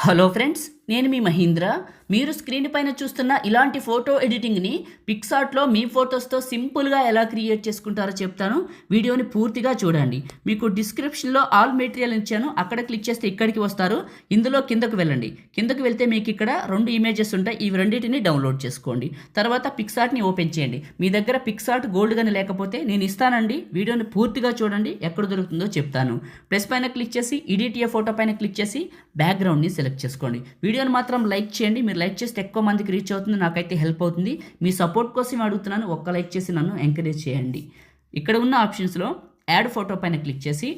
Hello friends, నేను మీ మహీంద్ర. మీరు screen పైన చూస్తున్న ఇలాంటి ఫోటో ఎడిటింగ్ని పిక్సార్ట్లో మీ ఫొటోస్తో సింపుల్గా ఎలా క్రియేట్ చేసుకుంటారో చెప్తాను. వీడియోని పూర్తిగా చూడండి. మీకు డిస్క్రిప్షన్లో ఆల్ మెటీరియల్ ఇచ్చాను, అక్కడ క్లిక్ చేస్తే ఇక్కడికి వస్తారు. ఇందులో కిందకు వెళ్ళండి. కిందకు వెళ్తే మీకు ఇక్కడ 2 ఇమేజెస్ ఉంటాయి. ఇవి రెండింటిని డౌన్లోడ్ చేసుకోండి. తర్వాత పిక్సార్ట్ని ఓపెన్ చేయండి. మీ దగ్గర పిక్సార్ట్ గోల్డ్ కానీ లేకపోతే నేను ఇస్తానండి. వీడియోని పూర్తిగా చూడండి, ఎక్కడ దొరుకుతుందో చెప్తాను. ప్లస్ పైన క్లిక్ చేసి ఎడిట్ ఏ ఫోటో పైన క్లిక్ చేసి బ్యాక్గ్రౌండ్ని సెలెక్ట్ చేసుకోండి. వీడియోని మాత్రం లైక్ చేయండి. మీరు లైక్ చేస్తే ఎక్కువ మందికి రీచ్ అవుతుంది, నాకైతే హెల్ప్ అవుతుంది. మీ సపోర్ట్ కోసం అడుగుతున్నాను. ఒక్క లైక్ చేసి నన్ను ఎంకరేజ్ చేయండి. ఇక్కడ ఉన్న ఆప్షన్స్లో యాడ్ ఫోటో పైన క్లిక్ చేసి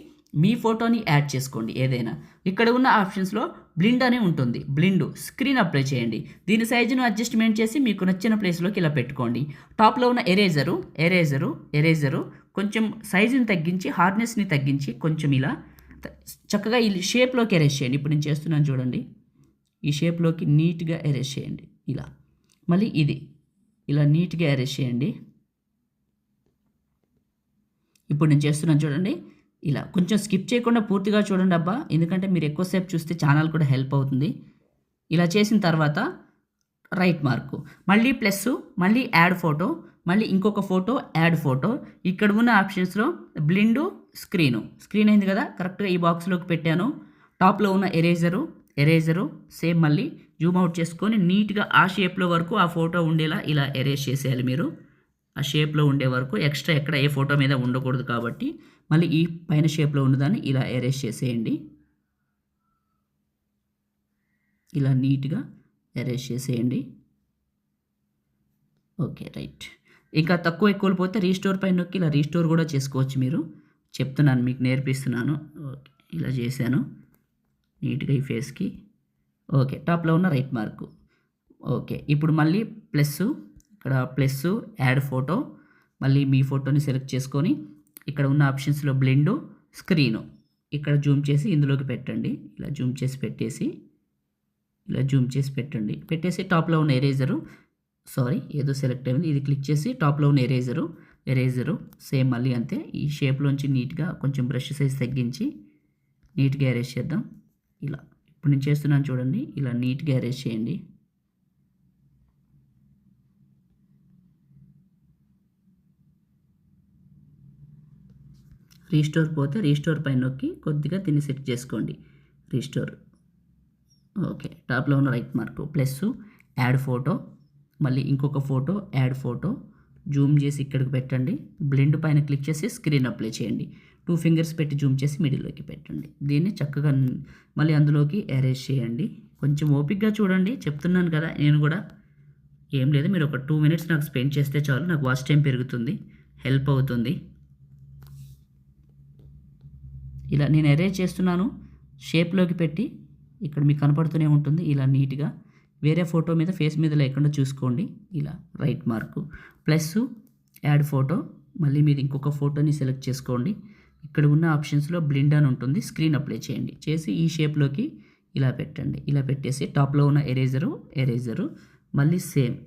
మీ ఫోటోని యాడ్ చేసుకోండి ఏదైనా. ఇక్కడ ఉన్న ఆప్షన్స్లో బ్లిండ్ అని ఉంటుంది. బ్లిండ్ స్క్రీన్ అప్లై చేయండి. దీని సైజును అడ్జస్ట్మెంట్ చేసి మీకు నచ్చిన ప్లేస్లోకి ఇలా పెట్టుకోండి. టాప్లో ఉన్న ఎరేజరు కొంచెం సైజుని తగ్గించి హార్డ్నెస్ని తగ్గించి కొంచెం ఇలా చక్కగా ఈ షేప్లోకి ఎరేజ్ చేయండి. ఇప్పుడు నేను చేస్తున్నాను చూడండి. ఈ షేప్లోకి నీట్గా ఎరేజ్ చేయండి. ఇలా మళ్ళీ ఇది ఇలా నీట్గా ఎరేజ్ చేయండి. ఇప్పుడు నేను చేస్తున్నాను చూడండి. ఇలా కొంచెం స్కిప్ చేయకుండా పూర్తిగా చూడండి అబ్బా, ఎందుకంటే మీరు ఎక్కువసేపు చూస్తే ఛానల్ కూడా హెల్ప్ అవుతుంది. ఇలా చేసిన తర్వాత రైట్ మార్కు, మళ్ళీ ప్లస్, మళ్ళీ యాడ్ ఫోటో, మళ్ళీ ఇంకొక ఫోటో, యాడ్ ఫోటో. ఇక్కడ ఉన్న ఆప్షన్స్లో బ్లిండు, స్క్రీన్ అయింది కదా, కరెక్ట్గా ఈ బాక్స్లోకి పెట్టాను. టాప్లో ఉన్న ఎరేజరు సేమ్ మళ్ళీ జూమ్ అవుట్ చేసుకొని నీట్గా ఆ షేప్లో వరకు ఆ ఫోటో ఉండేలా ఇలా ఎరేజ్ చేసేయాలి. మీరు ఆ షేప్లో ఉండే వరకు ఎక్స్ట్రా ఎక్కడ ఏ ఫోటో మీద ఉండకూడదు కాబట్టి మళ్ళీ ఈ పైన షేప్లో ఉన్నదాన్ని ఇలా ఎరేజ్ చేసేయండి. ఇలా నీట్గా ఎరేజ్ చేసేయండి. Okay right. ఇంకా తక్కువ ఎక్కువ పోతే రీస్టోర్ పైన నొక్కి ఇలా రీస్టోర్ కూడా చేసుకోవచ్చు. మీరు చెప్తున్నాను, మీకు నేర్పిస్తున్నాను. ఓకే ఇలా చేశాను నీట్గా ఈ ఫేస్కి. ఓకే టాప్లో ఉన్న రైట్ మార్కు. ఓకే ఇప్పుడు మళ్ళీ ఇక్కడ ప్లస్ యాడ్ ఫోటో, మళ్ళీ మీ ఫోటోని సెలెక్ట్ చేసుకొని ఇక్కడ ఉన్న ఆప్షన్స్లో బ్లెండు, స్క్రీను ఇక్కడ జూమ్ చేసి ఇందులోకి పెట్టండి. ఇలా జూమ్ చేసి పెట్టేసి టాప్లో ఉన్న ఏదో సెలెక్ట్ అయింది, ఇది క్లిక్ చేసి టాప్లో ఉన్న ఎరేజరు సేమ్ మళ్ళీ అంతే. ఈ షేప్లోంచి నీట్గా కొంచెం బ్రష్ సైజ్ తగ్గించి నీట్గా ఎరేజ్ చేద్దాం. ఇలా ఇప్పుడు నేను చేస్తున్నాను చూడండి. ఇలా నీట్గా ఎరేజ్ చేయండి. రీస్టోర్ పోతే రీస్టోర్ పైన నొక్కి కొద్దిగా దీన్ని సెట్ చేసుకోండి. రీస్టోర్. ఓకే టాప్లో ఉన్న right mark, plus add photo, మళ్ళీ ఇంకొక ఫోటో, యాడ్ ఫోటో జూమ్ చేసి ఇక్కడికి పెట్టండి. బ్లెండ్ పైన క్లిక్ చేసి స్క్రీన్ అప్లై చేయండి. 2 ఫింగర్స్ పెట్టి జూమ్ చేసి మిడిల్లోకి పెట్టండి. దీన్ని చక్కగా మళ్ళీ అందులోకి ఎరేజ్ చేయండి. కొంచెం ఓపిక్గా చూడండి, చెప్తున్నాను కదా. నేను కూడా ఏం లేదు, మీరు ఒక 2 మినిట్స్ నాకు స్పెండ్ చేస్తే చాలు, నాకు వాచ్ టైం పెరుగుతుంది, హెల్ప్ అవుతుంది. ఇలా నేను ఎరేజ్ చేస్తున్నాను. షేప్లోకి పెట్టి ఇక్కడ మీకు కనపడుతూనే ఉంటుంది. ఇలా నీట్గా వేరే ఫోటో మీద ఫేస్ మీద లేకుండా చూసుకోండి. ఇలా right mark, plus add photo, మళ్ళీ మీరు ఇంకొక ఫోటోని సెలెక్ట్ చేసుకోండి. ఇక్కడ ఉన్న ఆప్షన్స్లో బ్లిండ్ అని ఉంటుంది, స్క్రీన్ అప్లై చేయండి. చేసి ఈ షేప్లోకి ఇలా పెట్టండి. ఇలా పెట్టేసి టాప్లో ఉన్న ఎరేజరు మళ్ళీ సేమ్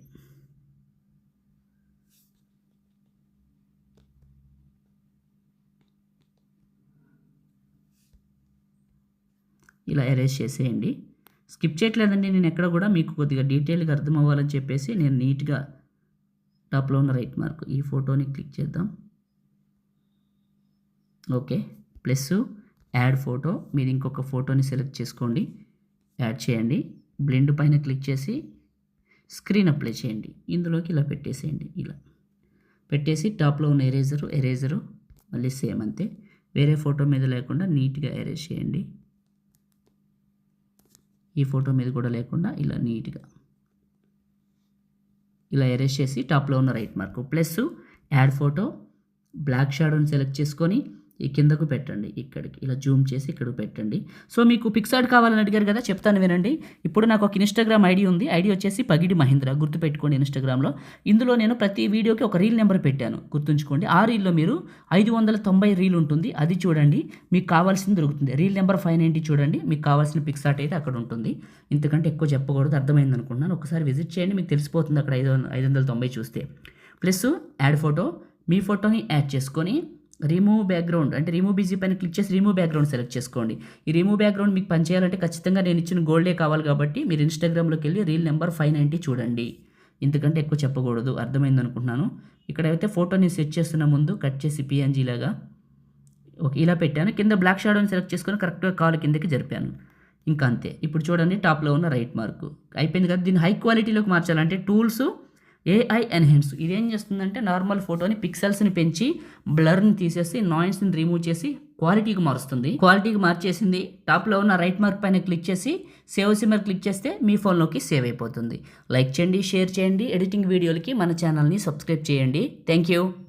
ఇలా ఎరేజ్ చేసేయండి. స్కిప్ చేయట్లేదండి నేను ఎక్కడ కూడా, మీకు కొద్దిగా డీటెయిల్గా అర్థం అవ్వాలని చెప్పేసి నేను నీట్గా టాప్లో ఉన్న రైట్ మార్క్ ఈ ఫోటోని క్లిక్ చేద్దాం. ఓకే ప్లస్ యాడ్ ఫోటో, మీరు ఇంకొక ఫోటోని సెలెక్ట్ చేసుకోండి, యాడ్ చేయండి. బ్లెండ్ పైన క్లిక్ చేసి స్క్రీన్ అప్లై చేయండి. ఇందులోకి ఇలా పెట్టేసేయండి. ఇలా పెట్టేసి టాప్లో ఉన్న ఎరేజరు మళ్ళీ సేమ్ అంతే, వేరే ఫోటో మీద లేకుండా నీట్గా ఎరేజ్ చేయండి. ఈ ఫోటో మీద కూడా లేకుండా ఇలా నీట్గా ఇలా ఎరేజ్ చేసి టాప్లో ఉన్న right mark, plus add photo, black షాడోని సెలెక్ట్ చేసుకొని ఈ కిందకు పెట్టండి. ఇక్కడికి ఇలా జూమ్ చేసి ఇక్కడికి పెట్టండి. సో మీకు పిక్సార్ట్ కావాలని అడిగారు కదా, చెప్తాను వినండి. ఇప్పుడు నాకు ఒక ఇన్స్టాగ్రామ్ ఐడి ఉంది. ఐడి వచ్చేసి పగిడి మహీంద్ర, గుర్తుపెట్టుకోండి ఇన్స్టాగ్రామ్లో. ఇందులో నేను ప్రతి వీడియోకి ఒక రీల్ నెంబర్ పెట్టాను, గుర్తుంచుకోండి. ఆ రీల్లో మీరు 590 రీల్ ఉంటుంది, అది చూడండి, మీకు కావాల్సింది దొరుకుతుంది. రీల్ నెంబర్ 590 చూడండి, మీకు కావాల్సిన పిక్సార్ట్ అయితే అక్కడ ఉంటుంది. ఇంతకంటే ఎక్కువ చెప్పకూడదు, అర్థమైంది అనుకుంటున్నాను. ఒకసారి విజిట్ చేయండి, మీకు తెలిసిపోతుంది అక్కడ 590 చూస్తే. ప్లస్ యాడ్ ఫోటో, మీ ఫోటోని యాడ్ చేసుకొని రిమూవ్ బ్యాక్గ్రౌండ్ అంటే రిమూవ్ బిజీ పైన క్లిక్ చేసి రిమూవ్ బ్యాక్గ్రౌండ్ సెలెక్ట్ చేసుకోండి. ఈ రిమూవ్ బ్యాక్గ్రౌండ్ మీకు పనిచేయాలంటే ఖచ్చితంగా నేను ఇచ్చిన గోల్డే కావాలి కాబట్టి మీరు ఇన్స్టాగ్రామ్లోకి వెళ్ళి రీల్ నెంబర్ 590 చూడండి. ఇంతకంటే ఎక్కువ చెప్పకూడదు, అర్థమైంది అనుకుంటున్నాను. ఇక్కడైతే ఫోటోని సెట్ చేస్తున్న ముందు కట్ చేసి పిఎన్జీ లాగా ఓకే ఇలా పెట్టాను. కింద బ్లాక్ షాడోని సెలెక్ట్ చేసుకొని కరెక్ట్గా కాలు కిందకి జరిపాను. ఇంకా అంతే. ఇప్పుడు చూడండి టాప్లో ఉన్న రైట్ మార్క్ అయిపోయింది కదా. దీన్ని హై క్వాలిటీలోకి మార్చాలంటే టూల్స్ ఏఐ ఎన్హాన్స్ ఇదేం చేస్తుందంటే నార్మల్ ఫోటోని పిక్సెల్స్ని పెంచి బ్లర్ని తీసేసి నాయిస్ని రిమూవ్ చేసి క్వాలిటీకి మారుస్తుంది. క్వాలిటీకి మార్చేసింది. టాప్లో ఉన్న రైట్ మార్క్ పైన క్లిక్ చేసి సేవ్ సిమ్మర్ క్లిక్ చేస్తే మీ ఫోన్లోకి సేవ్ అయిపోతుంది. లైక్ చేయండి, షేర్ చేయండి, ఎడిటింగ్ వీడియోలకి మన ఛానల్ని సబ్స్క్రైబ్ చేయండి. Thank you.